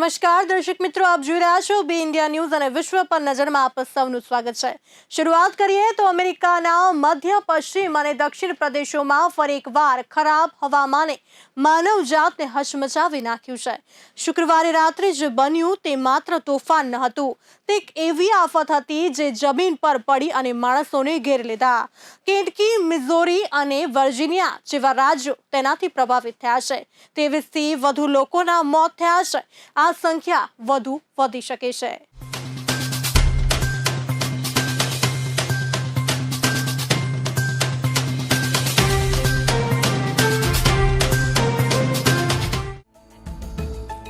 નમસ્કાર દર્શક મિત્રો, આપ જોઈ રહ્યા છો બી ઇન્ડિયા ન્યૂઝ અને વિશ્વ પર નજરમાં આપ સૌનું સ્વાગત છે। શરૂઆત કરીએ તો અમેરિકાના મધ્ય પશ્ચિમ અને દક્ષિણ પ્રદેશોમાં ફરી એકવાર ખરાબ હવામાને માનવજાતને હચમચાવી નાખ્યું છે। શુક્રવારે રાત્રે જે બન્યું તે માત્ર તોફાન ન હતું, તે એક એવી આફત હતી જે જમીન પર પડી અને માણસોને ઘેરી લીધા। કેન્ટકી, મિઝોરી અને વર્જિનિયા જેવા રાજ્યો તેનાથી પ્રભાવિત થયા છે। 23થી વધુ લોકોના મોત થયા છે। આ સંખ્યા વધુ વધી શકે છે।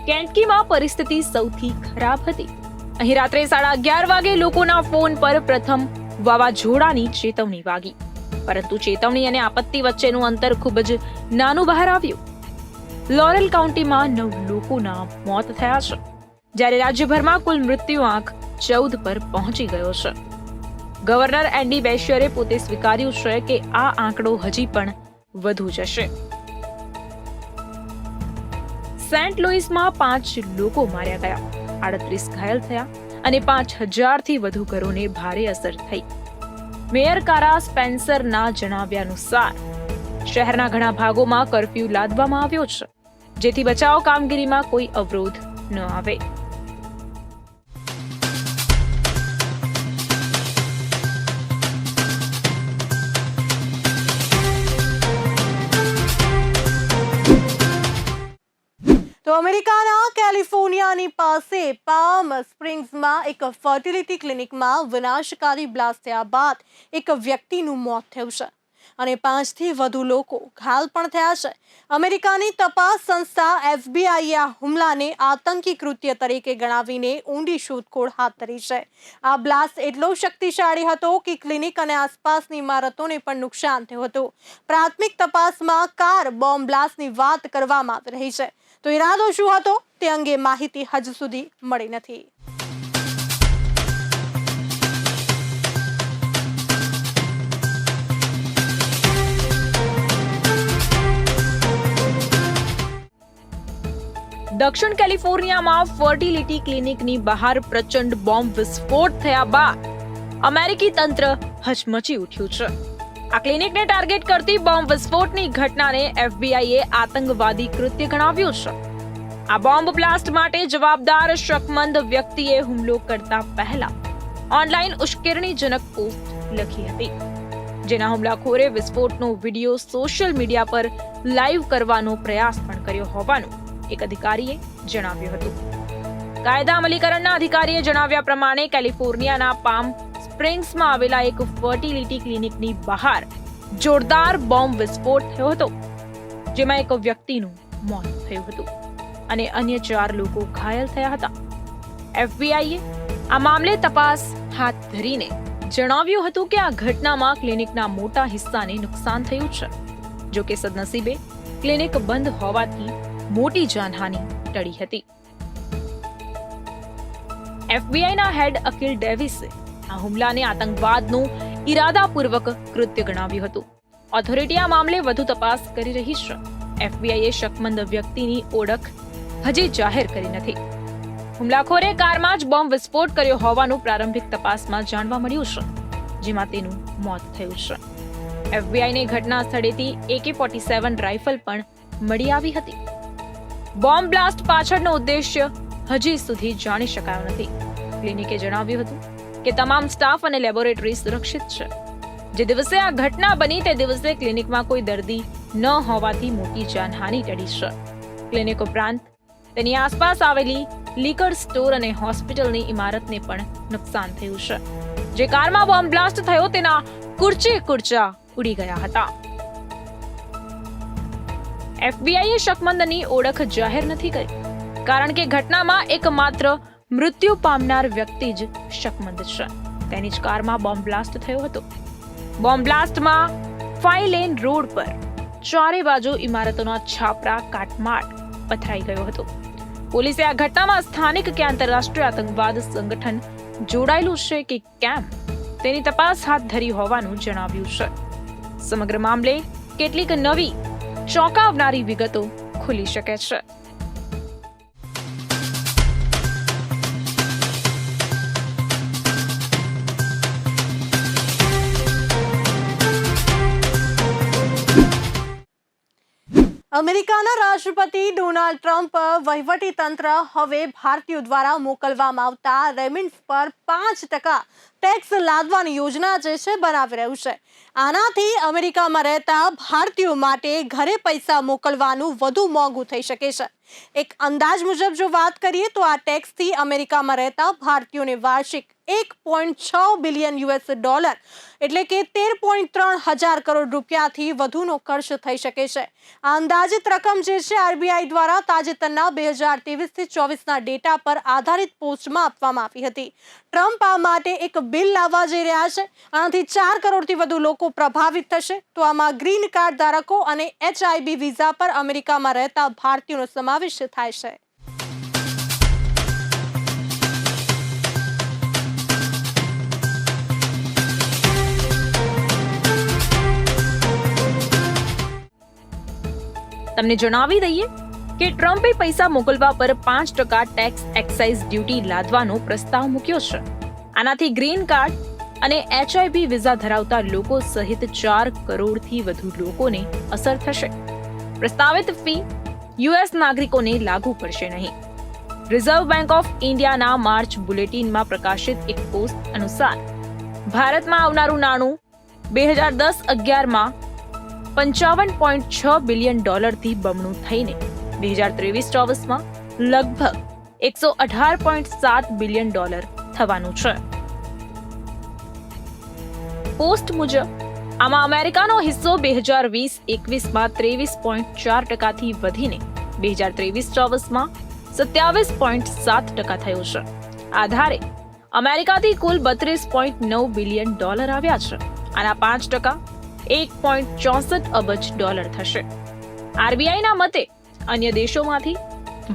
કેન્ટકીમાં પરિસ્થિતિ સૌથી ખરાબ હતી। અહીં રાત્રે 11:30 વાગે લોકોના ફોન પર પ્રથમ વાવાઝોડાની ચેતવણી વાગી, પરંતુ ચેતવણી અને આપત્તિ વચ્ચેનું અંતર ખૂબ જ નાનું બહાર આવ્યું। લોરેલ કાઉન્ટીમાં 9 લોકોના મોત થયા છે, જ્યારે રાજ્યભરમાં કુલ મૃત્યુઆંક 14 પર પહોંચી ગયો છે। ગવર્નર એન્ડી બેશિયરે પોતે સ્વીકાર્યું છે કે આ આંકડો હજી પણ વધુ જશે। સેન્ટ લુઇસમાં 5 લોકો માર્યા ગયા, 38 ઘાયલ થયા અને 5000થી વધુ ઘરોને ભારે અસર થઈ। મેયર કારા સ્પેન્સરના જણાવ્યા અનુસાર શહેરના ઘણા ભાગોમાં કર્ફ્યુ લાદવામાં આવ્યો છે, જેથી બચાવ કામગીરીમાં કોઈ અવરોધ ન આવે। તો અમેરિકાના કેલિફોર્નિયાની પાસે પામ સ્પ્રિંગ્સમાં એક ફર્ટિલિટી ક્લિનિકમાં વિનાશકારી બ્લાસ્ટ થયા બાદ એક વ્યક્તિનું મોત થયું છે અને 5થી વધુ લોકો ઘાયલ પણ થયા છે। અમેરિકાની તપાસ સંસ્થા FBI આ હુમલાને આતંકી કૃત્ય તરીકે ગણાવીને ઊંડી શોધખોળ હાથ ધરી છે। આ બ્લાસ્ટ એટલો શક્તિશાળી હતો કે ક્લિનિક અને આસપાસની ઇમારતોને પણ નુકસાન થયું હતું। પ્રાથમિક તપાસમાં કાર બોમ્બ બ્લાસ્ટની વાત કરવામાં આવી રહી છે, તો ઈરાદો શું હતો તે અંગે માહિતી હજુ સુધી મળી નથી। દક્ષિણ કેલિફોર્નિયામાં ફર્ટિલિટી ક્લિનિકની બહાર પ્રચંડ બોમ્બ વિસ્ફોટ થયા બાદ અમેરિકી તંત્ર હચમચી ઉઠ્યું છે। આ ક્લિનિકને ટાર્ગેટ કરતી બોમ્બ વિસ્ફોટની ઘટનાને FBIએ આતંકવાદી કૃત્ય ગણાવ્યું છે। આ બોમ્બ બ્લાસ્ટ માટે જવાબદાર શકમંદ વ્યક્તિએ હુમલો કરતા પહેલા ઓનલાઈન ઉશ્કેરણીજનક પોસ્ટ લખી હતી, જેના હુમલાખોરે વિસ્ફોટનો વિડીયો સોશિયલ મીડિયા પર લાઈવ કરવાનો પ્રયાસ પણ કર્યો હોવાનું એક અધિકારીએ જણાવ્યું હતું। કાયદા અમલીકરણના અધિકારીએ જણાવ્યા પ્રમાણે કેલિફોર્નિયાના પામ સ્પ્રિંગ્સમાં આવેલા એક ફર્ટિલિટી ક્લિનિકની બહાર જોરદાર બોમ્બ વિસ્ફોટ થયો હતો, જેમાં એક વ્યક્તિનું મોત થયું હતું અને અન્ય 4 લોકો ઘાયલ થયા હતા। FBIએ આ મામલે તપાસ હાથ ધરીને જણાવ્યું હતું કે આ ઘટનામાં ક્લિનિકના મોટા હિસ્સાને નુકસાન થયું છે। જો કે સદનસીબે ક્લિનિક બંધ હોવાથી મોટી જાનહાનિ ટળી હતી। FBIના હેડ અકિલ ડેવિસે આ હુમલાને આતંકવાદનું ઇરાદાપૂર્વક કૃત્ય ગણાવ્યું હતું। ઓથોરિટી આ મામલે વધુ તપાસ કરી રહી છે। FBIએ શકમંદ વ્યક્તિની ઓળખ હજી જાહેર કરી નથી। હુમલાખોરે કારમાં જ બોમ્બ વિસ્ફોટ કર્યો હોવાનું પ્રારંભિક તપાસમાં જાણવા મળ્યું છે, જેમાં તેનું મોત થયું છે। FBIને ઘટના સ્થળેથી AK-47 રાઇફલ પણ મળી આવી હતી। બોમ્બ બ્લાસ્ટ પાછળનો ઉદ્દેશ્ય હજી સુધી જાણી શકાયો નથી। ક્લિનિકે જણાવ્યું હતું કે તમામ સ્ટાફ અને લેબોરેટરી સુરક્ષિત છે। જે દિવસે આ ઘટના બની તે દિવસે ક્લિનિકમાં કોઈ દર્દી ન હોવાથી મોટી જાનહાનિ ટળી છે। ક્લિનિક ઉપરાંત તેની આસપાસ આવેલી લીકર સ્ટોર અને હોસ્પિટલની ઇમારતને પણ નુકસાન થયું છે। જે કારમાં બોમ્બ બ્લાસ્ટ થયો તેના કુરચા ઉડી ગયા હતા। FBIએ શકમંદની ઓળખ જાહેર નથી કરી, કારણ કે ઘટનામાં એકમાત્ર મૃત્યુ પામનાર વ્યક્તિ જ શકમંદ છે। તેની જ કારમાં બોમ્બ બ્લાસ્ટ થયો હતો। બોમ્બ બ્લાસ્ટમાં 5 લેન રોડ પર ચારે બાજુ ઇમારતોના છાપરા કાટમાળ પથરાઈ ગયો હતો। પોલીસે આ ઘટનામાં સ્થાનિક કે આંતરરાષ્ટ્રીય આતંકવાદ સંગઠન જોડાયેલું છે કે કેમ તેની તપાસ હાથ ધરી હોવાનું જણાવ્યું છે। સમગ્ર મામલે કેટલીક નવી ચોંકાવનારી વિગતો ખુલી શકે છે। અમેરિકાના રાષ્ટ્રપતિ ડોનાલ્ડ ટ્રમ્પ વહીવટી તંત્ર હવે ભારતીયો દ્વારા મોકલવામાં આવતા રેમિટન્સ પર 5% ટેક્સ લાદવાની યોજના જે છે બનાવી રહ્યું છે. આનાથી અમેરિકામાં રહેતા ભારતીયો માટે ઘરે પૈસા મોકલવાનું વધુ મોંઘું થઈ શકે છે. એક અંદાજ મુજબ જો વાત કરીએ તો આ ટેક્સથી અમેરિકામાં રહેતા ભારતીયોને વાર્ષિક $1.6 બિલિયન એટલે કે 13.3 હજાર કરોડ રૂપિયાથી વધુનો ખર્ચ થઈ શકે છે. આ અંદાજિત રકમ જે છે આરબીઆઈ દ્વારા તાજેતરના 2023 થી 24ના ડેટા પર આધારિત પોસ્ટમાં આપવામાં આવી હતી. ટ્રમ્પ આ માટે એક બિલ લાવવા જઈ રહ્યા છે. આનાથી 4 કરોડથી વધુ લોકો પ્રભાવિત થશે. તો આમાં ગ્રીન કાર્ડ ધારકો અને HIB વિઝા પર અમેરિકામાં રહેતા ભારતીયોનો સમાવેશ થાય છે. તમને જણાવી દઈએ કે ટ્રમ્પે પૈસા મોકલવા પર 5% ટેક્સ એક્સાઇઝ ડ્યુટી લાદવાનો પ્રસ્તાવ મૂક્યો છે. આનાથી ગ્રીન કાર્ડ અને HIB વિઝા ધરાવતા લોકો સહિત 4 કરોડથી વધુ લોકોને અસર થશે. પ્રસ્તાવિત ફી US નાગરિકોને લાગુ પડશે નહીં. રિઝર્વ બેંક ઓફ ઇન્ડિયાના માર્ચ બુલેટિનમાં પ્રકાશિત એક પોસ્ટ અનુસાર ભારતમાં આવનારું નાણું 2010-11માં $55.6 બિલિયન થી બમણું થઈને 2023-24માં લગભગ $118.7 બિલિયન થવાનું છે. પોસ્ટ મુજબ આમાં અમેરિકાનો હિસ્સો 2020-21માં 23.4%થી વધીને 2023-24માં 27.7% થયો છે. આધારે અમેરિકાથી કુલ $32.9 બિલિયન આવ્યા છે. આના 5% $1.64 અબજ થશે. આરબીઆઈના મતે અન્ય દેશોમાંથી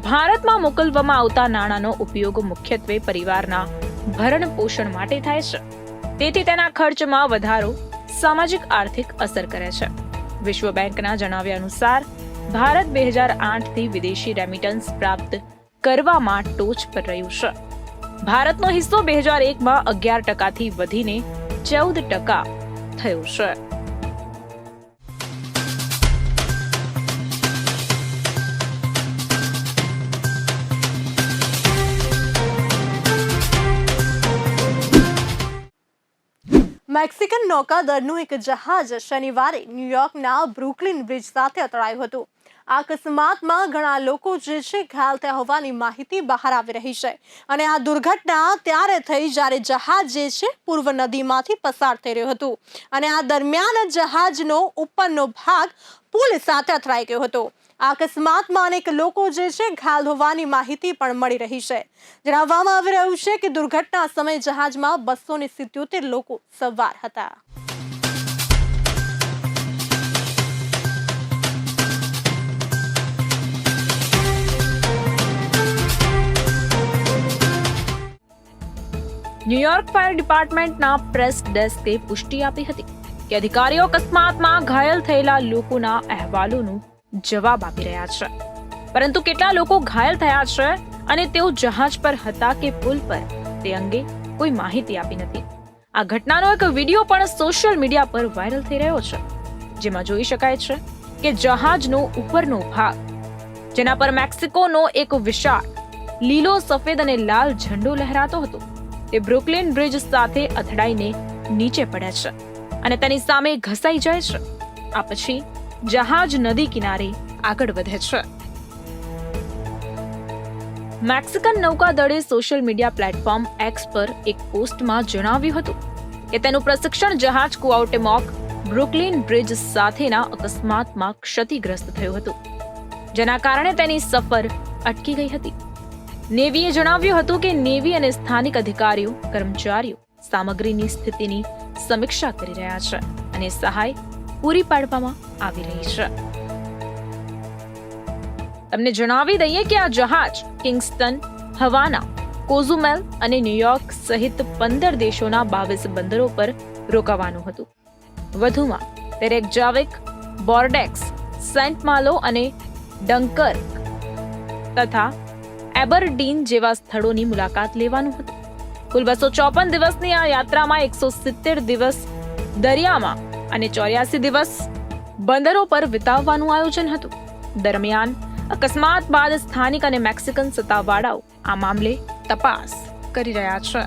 ભારતમાં મોકલવામાં આવતા નાણાંનો ઉપયોગ મુખ્યત્વે પરિવારના ભરણ પોષણ માટે થાય છે. તેથી તેના ખર્ચમાં વધારો સામાજિક આર્થિક અસર કરે છે. વિશ્વ બેંકના જણાવ્યા અનુસાર ભારત 2008થી વિદેશી રેમિટન્સ પ્રાપ્ત કરવામાં ટોચ પર રહ્યું છે. ભારતનો હિસ્સો 2001માં 11%થી વધીને 14% થયો છે. મેક્સિકન નૌકાદળનું એક જહાજ શનિવારે ન્યુયોર્કના બ્રુકલિન બ્રિજ સાથે અથડાયું હતું. આ અકસ્માતમાં ઘણા લોકો જે છે ઘાયલ થયા હોવાની માહિતી બહાર આવી રહી છે. અને આ દુર્ઘટના ત્યારે થઈ જ્યારે જહાજ જે છે પૂર્વ નદીમાંથી પસાર થઈ રહ્યું હતું અને આ દરમિયાન જહાજનો ઉપરનો ભાગ પુલ સાથે અથડાઈ ગયો હતો. આ અકસ્માતમાં અનેક લોકો જે છે ઘાયલ હોવાની માહિતી પણ મળી રહી છે. જણાવવામાં આવી રહ્યું છે કે દુર્ઘટના સમયે જહાજમાં 277 લોકો સવાર હતા. ન્યુયોર્ક ફાયર ડિપાર્ટમેન્ટના પ્રેસ ડેસ્કે પુષ્ટિ આપી હતી કે અધિકારીઓ અકસ્માતમાં ઘાયલ થયેલા લોકોના અહેવાલોનું જવાબ આપી રહ્યા છે. પરંતુ કેટલા લોકો ઘાયલ થયા છે અને તેઓ જહાજ પર હતા કે પુલ પર તે અંગે કોઈ માહિતી આપી નથી. આ ઘટનાનો એક વિડીયો પણ સોશિયલ મીડિયા પર વાયરલ થઈ રહ્યો છે, જેમાં જોઈ શકાય છે કે જહાજનો ઉપરનો ભાગ, જેના પર મેક્સિકોનો એક વિશાળ લીલો, સફેદ અને લાલ ઝંડો લહેરાતો હતો, તે બ્રુકલિન બ્રિજ સાથે અથડાઈને નીચે પડે છે અને તેની સામે ઘસાઈ જાય છે. આ પછી જહાજ નદી કિનારે આગળ વધે છે. મેક્સિકન નૌકાદળે સોશિયલ મીડિયા પ્લેટફોર્મ એક્સ પર એક પોસ્ટમાં જણાવ્યું હતું કે તેનું પ્રશિક્ષણ જહાજ કુઆઉટેમોક બ્રુકલિન બ્રિજ સાથેના અકસ્માતમાં ક્ષતિગ્રસ્ત થયું હતું, જેના કારણે તેની સફર અટકી ગઈ હતી. નેવીએ જણાવ્યું હતું કે નેવી અને સ્થાનિક અધિકારીઓ, કર્મચારીઓ સામગ્રીની સ્થિતિની સમીક્ષા કરી રહ્યા છે અને સહાય પૂરી પાડવામાં આવી રહી છે. તમને જણાવી દઈએ કે આ જહાજ કિંગસ્ટન, હવાના, કોઝુમેલ અને ન્યુયોર્ક સહિત 15 દેશોના 22 બંદરો પર રોકાવાનું હતું. વધુમાં તે રેકજાવિક, બોર્ડેક્સ, સેન્ટ માલો અને ડંકર્ક તથા એબરડીન જેવા સ્થળોની મુલાકાત લેવાનું હતું. કુલ 254 દિવસની આ યાત્રામાં 170 દિવસ દરિયામાં અને 84 દિવસ બંદરો પર વિતાવવાનું આયોજન હતું. દરમિયાન અકસ્માત બાદ સ્થાનિક અને મેક્સિકન સત્તાવાળાઓ આ મામલે તપાસ કરી રહ્યા છે.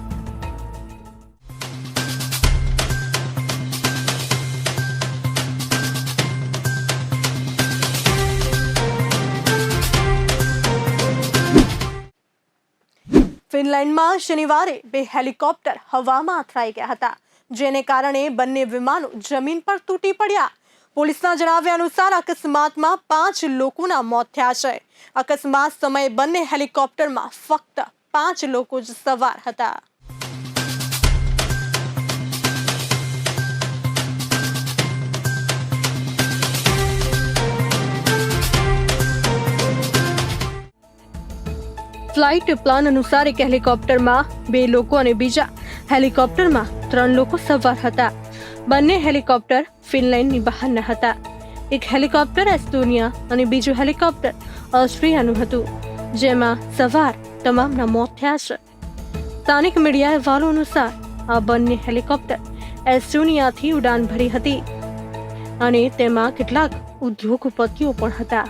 ફિનલેન્ડમાં શનિવારે 2 હેલિકોપ્ટર હવામાં અથડાઈ ગયા હતા, જેને કારણે બંને વિમાનો જમીન પર તૂટી પડ્યા. પોલીસના જણાવ્યા અનુસાર અકસ્માતમાં 5 લોકોના મોત થયા છે. અકસ્માત સમયે બંને હેલિકોપ્ટરમાં ફક્ત 5 લોકો જ સવાર હતા. ફ્લાઇટ પ્લાન અનુસાર એક હેલિકોપ્ટરમાં 2 લોકો અને બીજા હેલિકોપ્ટરમાં 3 લોકો સવાર હતા. બંને હેલિકોપ્ટર ફિનલેન્ડની બહારના હતા. એક હેલિકોપ્ટર એસ્ટોનિયા અને બીજું હેલિકોપ્ટર ઓસ્ટ્રિયાનું હતું, જેમાં સવાર તમામના મોત થયા છે. સ્થાનિક મીડિયા અહેવાલો અનુસાર આ બંને હેલિકોપ્ટર એસ્ટોનિયાથી ઉડાન ભરી હતી અને તેમાં કેટલાક ઉદ્યોગપતિઓ પણ હતા.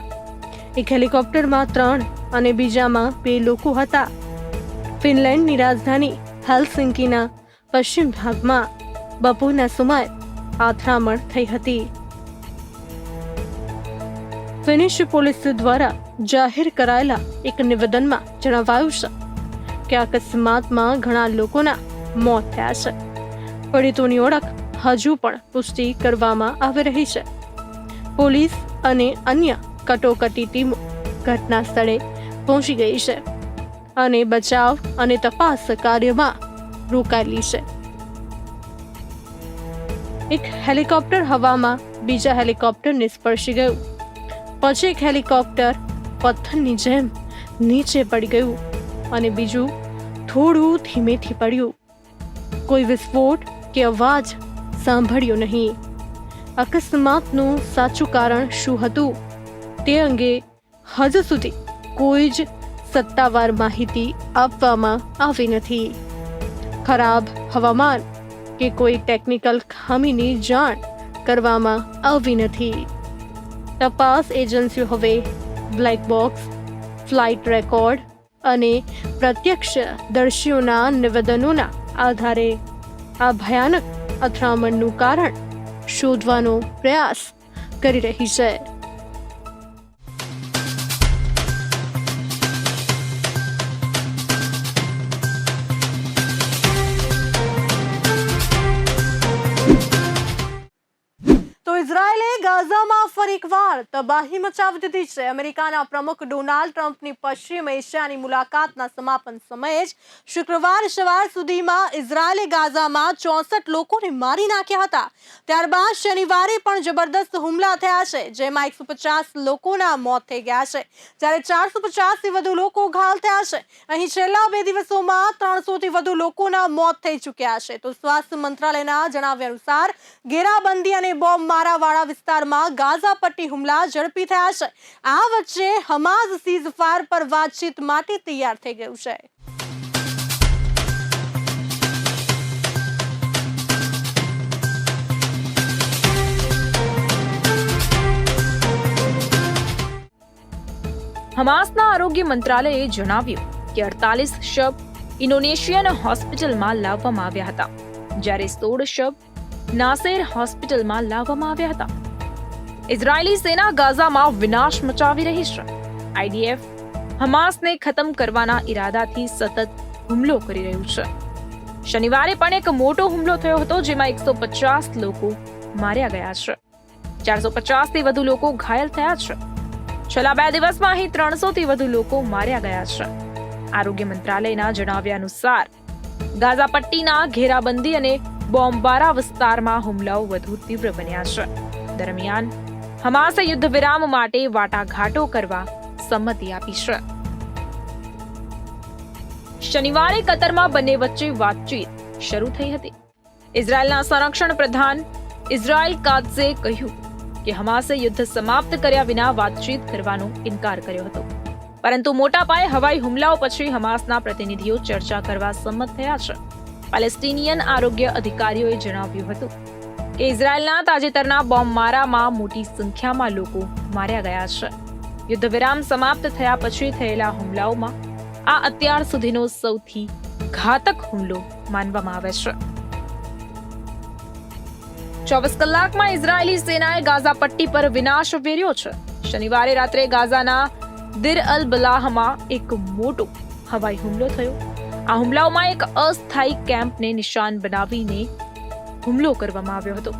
એક હેલિકોપ્ટરમાં 3 અને બીજામાં 2 લોકો હતા. ફિનલેન્ડની રાજધાની હેલ્સિંકીના પશ્ચિમ ભાગમાં બપોરના સમયે અથડામણ થઈ હતી. ફિનિશ પોલીસ દ્વારા જાહેર કરાયેલા એક નિવેદનમાં જણાવાયું છે કે અકસ્માતમાં ઘણા લોકોના મોત થયા છે. પીડિતોની ઓળખ હજુ પણ પુષ્ટિ કરવામાં આવી રહી છે. પોલીસ અને અન્ય કટોકટી ટીમો ઘટના સ્થળે પહોંચી ગઈ છે અને બચાવ અને તપાસ કાર્યમાં રોકાયેલી છે. એક હેલિકોપ્ટર હવામાં બીજા હેલિકોપ્ટરને સ્પર્શી ગયું. પછી એક હેલિકોપ્ટર પથ્થરની જેમ નીચે પડી ગયું અને બીજું થોડું ધીમેથી પડ્યું. કોઈ વિસ્ફોટ કે અવાજ સાંભળ્યો નહીં. અકસ્માતનું સાચું કારણ શું હતું તે અંગે હજુ સુધી કોઈ જ સત્તાવાર માહિતી આપવામાં આવી નથી. ખરાબ હવામાન કે કોઈ ટેકનિકલ ખામીની જાણ કરવામાં આવી નથી. તપાસ એજન્સીઓ હવે બ્લેક બોક્સ, ફ્લાઇટ રેકોર્ડ અને પ્રત્યક્ષદર્શીઓના નિવેદનોના આધારે આ ભયાનક અથડામણનું કારણ શોધવાનો પ્રયાસ કરી રહી છે. ઇઝરાયેલે ગાઝામાં ફરી એકવાર તબાહી મચાવી દીધી છે. અમેરિકાના પ્રમુખ ડોનાલ્ડ ટ્રમ્પની પશ્ચિમ એશિયાની મુલાકાતના સમાપન સમયે જ શુક્રવાર સવાર સુધીમાં ઇઝરાયેલે ગાઝામાં 64 લોકોને મારી નાખ્યા હતા. ત્યારબાદ શનિવારે પણ જબરદસ્ત હુમલા થયા છે, જેમાં 150 લોકોના મોત થઈ ગયા છે, જ્યારે 450થી વધુ લોકો ઘાયલ થયા છે. અહીં છેલ્લા 2 દિવસોમાં 300થી વધુ લોકોના મોત થઈ ચૂક્યા છે. તો સ્વાસ્થ્ય મંત્રાલયના જણાવ્યા અનુસાર ઘેરાબંધી અને બોમ્બ વાળા વિસ્તારમાં ગાઝા પટ્ટી હુમલા ઝડપી થયા છે. આ વચ્ચે હમાસ સીઝ ફાયર પર વાતચીત માટે તૈયાર થઈ ગયું છે. હમાસના આરોગ્ય મંત્રાલયે જણાવ્યું કે 48 શબ ઇન્ડોનેશિયન હોસ્પિટલમાં લાવવામાં આવ્યા હતા, જ્યારે 16 શબ નાસેર હોસ્પિટલમાં લાવવામાં આવ્યા હતા. ઇઝરાયેલી સેના ગાઝામાં વિનાશ મચાવી રહી છે. આઈડીએફ હમાસને ખતમ કરવાના ઈરાદાથી સતત હુમલો કરી રહ્યું છે. શનિવારે પણ એક મોટો હુમલો થયો હતો, જેમાં 150 લોકો માર્યા ગયા છે. 450થી વધુ લોકો ઘાયલ થયા છે. છેલ્લા 2 દિવસમાં અહીં 300થી વધુ લોકો માર્યા ગયા છે. આરોગ્ય મંત્રાલયના જણાવ્યા અનુસાર ગાઝા પટ્ટીના ઘેરાબંધી અને બોમ્બવાળા વિસ્તારમાં હુમલાઓ વધુ તીવ્ર બન્યા છે. દરમિયાન હમાસે યુદ્ધ વિરામ માટે વાટાઘાટો કરવા સંમતિ આપી છે. શનિવારે કતરમાં બંને વચ્ચે વાતચીત શરૂ થઈ હતી. ઇઝરાયેલના સંરક્ષણ પ્રધાન ઇઝરાયેલ કાત્ઝે કહ્યું કે હમાસે યુદ્ધ સમાપ્ત કર્યા વિના વાતચીત કરવાનો ઇનકાર કર્યો હતો, પરંતુ મોટા પાયે હવાઈ હુમલાઓ પછી હમાસના પ્રતિનિધિઓ ચર્ચા કરવા સંમત થયા છે. પેલેસ્ટિનિયન આરોગ્ય અધિકારીઓએ જણાવ્યું હતું કે ઇઝરાયેલના તાજેતરના બોમ્બમારામાં મોટી સંખ્યામાં લોકો માર્યા ગયા છે. યુદ્ધ વિરામ સમાપ્ત થયા પછી થયેલા હુમલાઓમાં આ અત્યાર સુધીનો સૌથી ઘાતક હુમલો માનવામાં આવે છે. 24 કલાકમાં ઇઝરાયેલી સેનાએ ગાઝા પટ્ટી પર વિનાશ વેર્યો છે. શનિવારે રાત્રે ગાઝાના દિર અલ બલાહમાં એક મોટો હવાઈ હુમલો થયો. આ હુમલાઓમાં એક અસ્થાયી કેમ્પને નિશાન બનાવીને હુમલો કરવામાં આવ્યો હતો.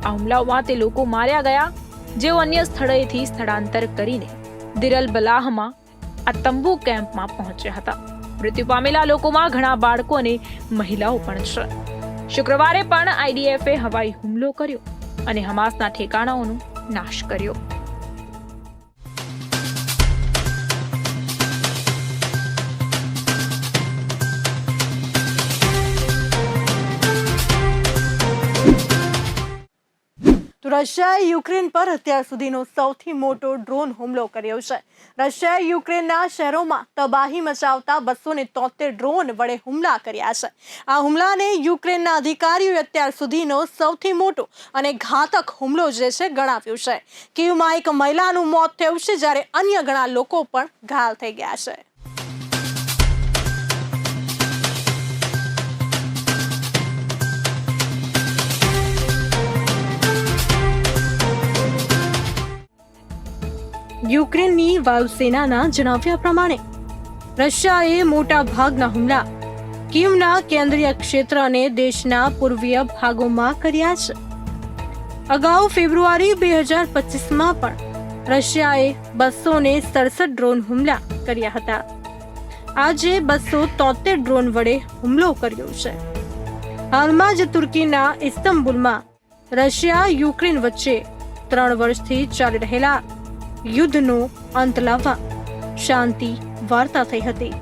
આ હુમલાઓમાં તે લોકો માર્યા ગયા જેઓ અન્ય સ્થળેથી સ્થળાંતર કરીને દિર અલ બલાહમાં આ તંબુ કેમ્પમાં પહોંચ્યા હતા. મૃત્યુ પામેલા લોકોમાં ઘણા બાળકો અને મહિલાઓ પણ છે. શુક્રવારે પણ આઈડીએફે હવાઈ હુમલો કર્યો અને હમાસના ઠેકાણાઓનો નાશ કર્યો. તો રશિયાએ યુક્રેન પર અત્યાર સુધીનો સૌથી મોટો ડ્રોન હુમલો કર્યો છે. રશિયાએ યુક્રેનના શહેરોમાં તબાહી મચાવતા 273 ડ્રોન વડે હુમલા કર્યા છે. આ હુમલાને યુક્રેનના અધિકારીઓએ અત્યાર સુધીનો સૌથી મોટો અને ઘાતક હુમલો જે છે ગણાવ્યો છે. કીવમાં એક મહિલાનું મોત થયું છે જ્યારે અન્ય ઘણા લોકો પણ ઘાયલ થઈ ગયા છે. યુક્રેનની વાયુસેનાના જણાવ્યા પ્રમાણે રશિયાએ મોટા ભાગના હુમલા કીવના કેન્દ્રીય ક્ષેત્ર અને દેશના પૂર્વીય ભાગોમાં કર્યા છે. અગાઉ ફેબ્રુઆરી 2025માં પણ રશિયાએ 267 ડ્રોન હુમલા કર્યા હતા. આજે 273 ડ્રોન વડે હુમલો કર્યો છે. હાલમાં જ તુર્કીના ઇસ્તંબુલમાં રશિયા યુક્રેન વચ્ચે 3 વર્ષથી ચાલી રહેલા યુદ્ધનો અંત લાવવા શાંતિ વાર્તા થઈ હતી.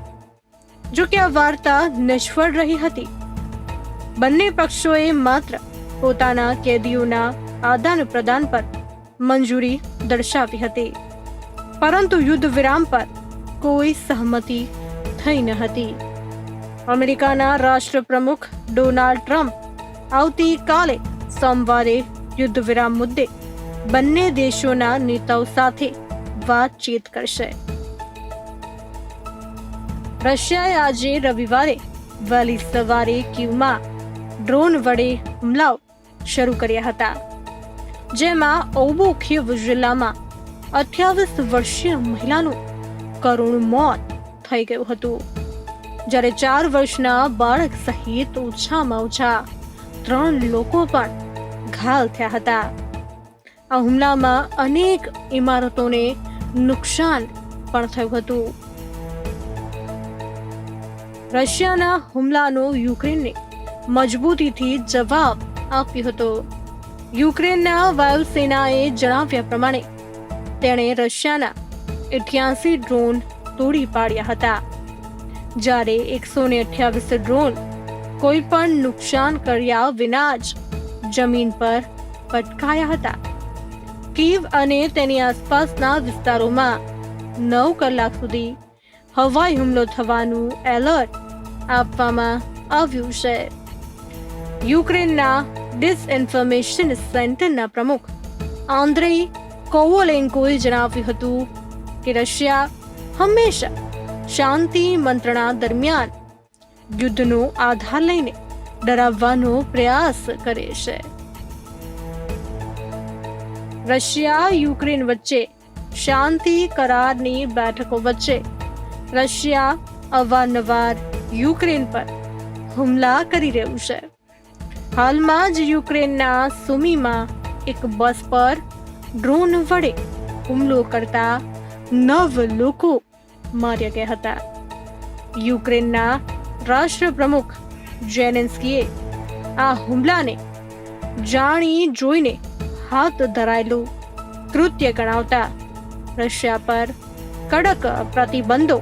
જો કે આ વાર્તા નિષ્ફળ રહી હતી. બંને પક્ષોએ માત્ર પોતાના કેદીઓના આદાન પ્રદાન પર મંજૂરી દર્શાવી હતી, પરંતુ યુદ્ધ વિરામ પર કોઈ સહમતિ થઈ ન હતી. અમેરિકાના રાષ્ટ્રપ્રમુખ ડોનાલ્ડ ટ્રમ્પ આવતીકાલે સોમવારે યુદ્ધ વિરામ મુદ્દે બંને દેશોના નેતાઓ સાથે વાતચીત કરશે. રશિયાએ આજે રવિવારે વહેલી સવારે કીવમાં ડ્રોન વડે હુમલાઓ શરૂ કર્યા હતા, જેમાં ઓબોખીવ જિલ્લામાં 28 વર્ષીય મહિલાનું કરુણ મોત થઈ ગયું હતું, જ્યારે 4 વર્ષના બાળક સહિત ઓછામાં ઓછા 3 લોકો પણ ઘાયલ થયા હતા. આ હુમલામાં અનેક ઇમારતોને નુકસાન પણ થયું હતું. રશિયાના હુમલાનો યુક્રેનને મજબૂતીથી જવાબ આપ્યો હતો. યુક્રેનના વાયુસેનાએ જણાવ્યા પ્રમાણે તેણે રશિયાના 88 ડ્રોન તોડી પાડ્યા હતા, જ્યારે 128 ડ્રોન કોઈ પણ નુકસાન કર્યા વિના જ જમીન પર પટકાયા હતા. કીવ અને તેની આસપાસના વિસ્તારોમાં 9 કલાક સુધી હવાઈ હુમલો થવાનું એલર્ટ આપવામાં આવ્યું છે. યુક્રેનના ડિસઇન્ફોર્મેશન સેન્ટરના પ્રમુખ આન્દ્રેઈ કોવોલેન્કોએ જણાવ્યું હતું કે રશિયા હંમેશા શાંતિ મંત્રણા દરમિયાન યુદ્ધનો આધાર લઈને ડરાવવાનો પ્રયાસ કરે છે. રશિયા યુક્રેન વચ્ચે શાંતિ કરારની બેઠકો વચ્ચે રશિયા અવારનવાર યુક્રેન પર હુમલા કરી રહ્યું છે. હાલમાં જ યુક્રેનના સુમીમાં એક બસ પર ડ્રોન વડે હુમલો કરતા 9 લોકો માર્યા ગયા હતા. યુક્રેનના રાષ્ટ્રપ્રમુખ ઝેલેન્સ્કીએ આ હુમલાને જાણી જોઈને હાથ ધરાયેલું કૃત્ય ગણાવતા રશિયા પર કડક પ્રતિબંધો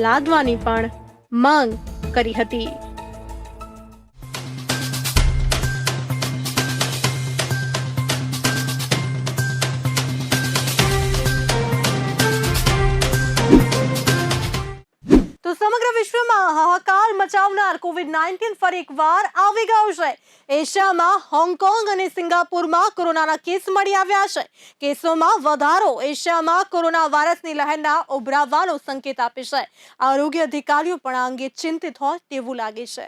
લાદવાની પણ માંગ કરી હતી. તો સમગ્ર વિશ્વમાં હાહાકાર મચાવતા મચાવનાર COVID-19 ફરી એકવાર આવી ગયું છે. એશિયામાં હોંગકોંગ અને સિંગાપુરમાં કોરોનાના કેસ મળી આવ્યા છે. કેસોમાં વધારો એશિયામાં કોરોના વાયરસની લહેરના ઉભરાવાનો સંકેત આપે છે. આરોગ્ય અધિકારીઓ પણ આ અંગે ચિંતિત હોય તેવું લાગે છે.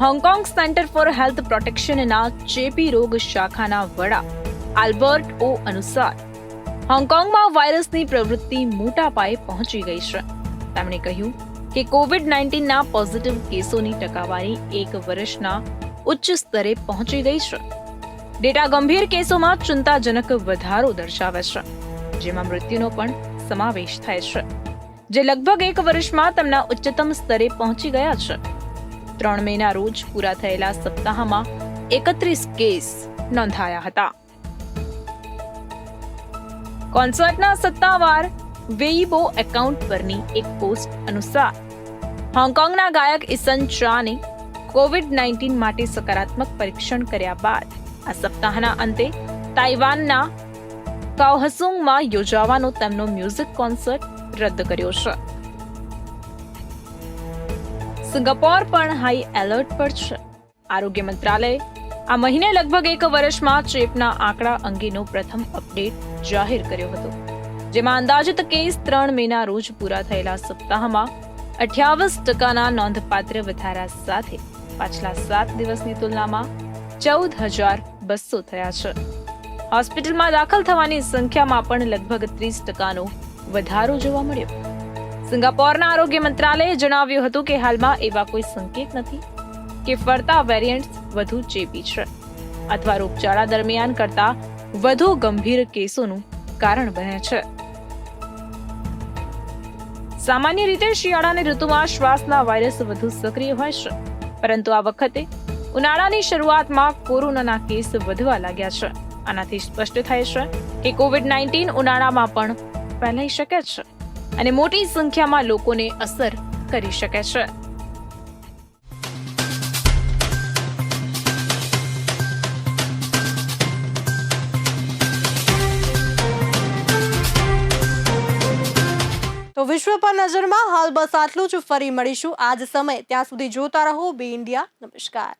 હોંગકોંગ સેન્ટર ફોર હેલ્થ પ્રોટેક્શનના ચેપી રોગ શાખાના વડા આલ્બર્ટ ઓ અનુસાર હોંગકોંગમાં વાયરસની પ્રવૃત્તિ મોટા પાયે પહોંચી ગઈ છે. તેમણે કહ્યું કે COVID-19ના પોઝિટિવ કેસોની ટકાવારી 1 વર્ષના ઉચ્ચ સ્તરે પહોંચી ગઈ છે. ડેટા ગંભીર કેસોમાં ચિંતાજનક વધારો દર્શાવે છે, જેમાં મૃત્યુનો પણ સમાવેશ થાય છે, જે લગભગ 1 વર્ષમાં તેમના ઉચ્ચતમ સ્તરે પહોંચી ગયા છે. 3 મેના રોજ પૂરા થયેલા સપ્તાહમાં 31 કેસ નોંધાયા હતા. કોન્સર્ટના સત્તાવાર વેઇબો એકાઉન્ટ પરની એક પોસ્ટ અનુસાર હોંગકોંગના ગાયક ઇસન ચાને COVID-19 માટે સકારાત્મક પરીક્ષણ કર્યા બાદ આ સપ્તાહના અંતે તાઇવાનના કાઓહસુંગમાં યોજાવાનો તેમનો મ્યુઝિક કોન્સર્ટ રદ કર્યો છે. સિંગાપોર પણ હાઈ એલર્ટ પર છે. આરોગ્ય મંત્રાલયે આ મહિને લગભગ 1 વર્ષમાં ચેપના આંકડા અંગેનો પ્રથમ અપડેટ જાહેર કર્યો હતો, જેમાં અંદાજિત કેસ 3 મેના રોજ પૂરા થયેલા સપ્તાહમાં 28% નોંધપાત્ર વધારા સાથે પાછલા 7 દિવસની તુલનામાં 14,200 થયા છે. હોસ્પિટલમાં દાખલ થવાની સંખ્યામાં પણ લગભગ 30% વધારો જોવા મળ્યો. સિંગાપોરના આરોગ્ય મંત્રાલયે જણાવ્યું હતું કે હાલમાં એવા કોઈ સંકેત નથી કે ફરતા વેરિયન્ટ્સ વધુ ચેપી છે અથવા રોગચાળા દરમિયાન કરતા વધુ ગંભીર કેસોનું કારણ બને છે. સામાન્ય રીતે શિયાળાની ઋતુમાં શ્વાસના વાયરસ વધુ સક્રિય હોય છે, પરંતુ આ વખતે ઉનાળાની શરૂઆતમાં કોરોનાના કેસ વધવા લાગ્યા છે. આનાથી સ્પષ્ટ થાય છે કે COVID-19 ઉનાળામાં પણ ફેલાઈ શકે છે અને મોટી સંખ્યામાં લોકોને અસર કરી શકે છે. તો વિશ્વ પર નજરમાં હાલ બસ આટલું જ. ફરી મળીશું આજ સમય. ત્યાં સુધી જોતા રહો બી ઇન્ડિયા. નમસ્કાર.